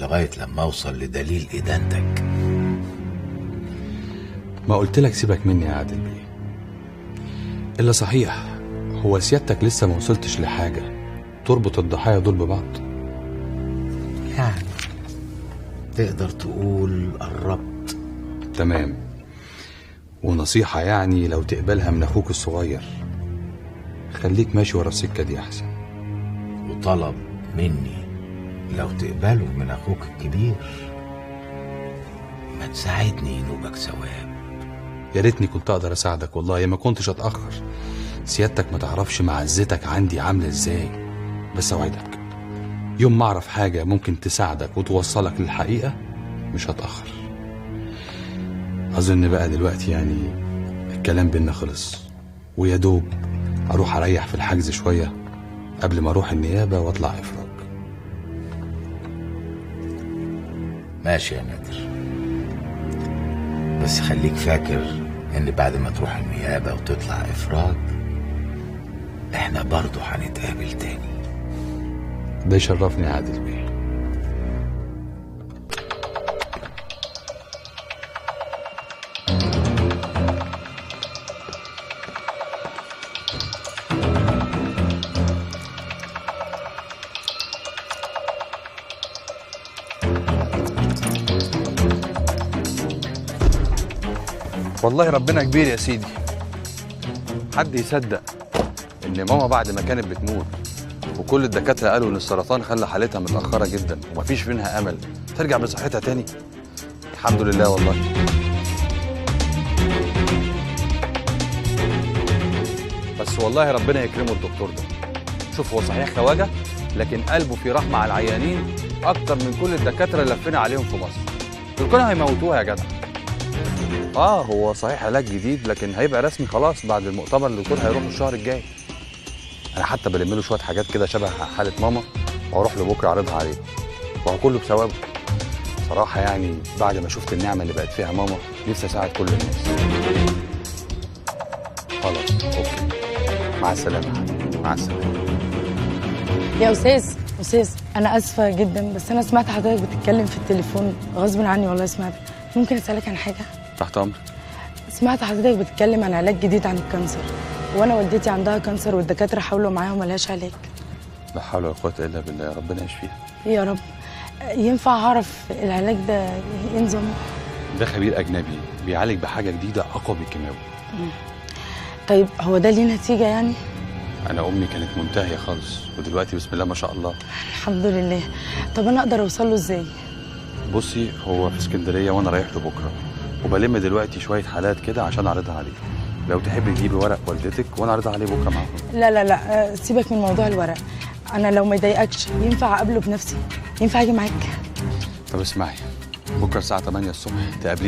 لغاية لما اوصل لدليل ادانتك. ما قلت لك سيبك مني يا عادل بيه. الا صحيح، هو سيادتك لسه ما وصلتش لحاجه تربط الضحايا دول ببعض؟ يعني تقدر تقول قربت. تمام. ونصيحه يعني لو تقبلها من اخوك الصغير، خليك ماشي ورا السكه دي احسن. وطلب مني لو تقبله من اخوك الكبير، ما تساعدني ينوبك ثواب. يا ريتني كنت اقدر اساعدك والله، يا ما كنتش اتاخر. سيادتك ما تعرفش معزتك عندي عامله ازاي. بس اوعدك يوم ما اعرف حاجه ممكن تساعدك وتوصلك للحقيقه مش هتاخر. اظن بقى دلوقتي يعني الكلام بينا خلص، ويا دوب اروح اريح في الحجز شويه قبل ما اروح النيابه واطلع افراج. ماشي يا نادر، بس خليك فاكر ان بعد ما تروح النيابه وتطلع افراج احنا برضو هنتقابل تاني. ده يشرفني يا عادل بيه. والله ربنا كبير يا سيدي. حد يصدق ان ماما بعد ما كانت بتموت وكل الدكاتره قالوا ان السرطان خلى حالتها متاخره جدا ومفيش منها امل ترجع بصحتها تاني؟ الحمد لله والله. بس والله ربنا يكرمه الدكتور ده. شوف، هو صحيح خواجه لكن قلبه في رحمه على العيانين اكتر من كل الدكاتره اللي لفينا عليهم في مصر. دول كانوا هيموتوها يا جدع. هو صحيح علاج جديد لكن هيبقى رسمي خلاص بعد المؤتمر اللي الدكتور هيروح الشهر الجاي. انا حتى بلم له شويه حاجات كده شبه حاله ماما واروح له بكره اعرضها عليه، وهو كله بثوابه. صراحه يعني بعد ما شفت النعمه اللي بقت فيها ماما نفسي اساعد كل الناس. خلاص اوكي، مع السلامه يا حبيبي، مع السلامه. يا استاذ انا اسفه جدا، بس انا سمعت حضرتك بتتكلم في التليفون غصب عني والله. سمعت، ممكن اسالك عن حاجه؟ تحت امرك. سمعت حضرتك بتتكلم عن علاج جديد عن الكانسر، وانا والدتي عندها كانسر والدكاتره حاولوا معاها وملهاش علاج. لا حول ولا قوه الا بالله، ربنا يشفيها يا رب. ينفع اعرف العلاج ده ايه نظامه؟ ده خبير اجنبي بيعالج بحاجه جديده اقوى من الكيماوي. طيب هو ده ليه نتيجه يعني؟ انا امي كانت منتهيه خالص ودلوقتي بسم الله ما شاء الله. الحمد لله. طب انا اقدر اوصل له ازاي؟ بصي، هو في اسكندريه وانا رايح له بكره، وبلم دلوقتي شويه حالات كده عشان اعرضها عليه. لو تحبي تجيبي ورق والدتك وانا اعرضها عليه بكره معاهم. لا سيبك من موضوع الورق. انا لو ما يضايقكش ينفع اقابله بنفسي؟ ينفع اجي معاك؟ طب اسمعي، بكره الساعه 8 الصبح تقابليني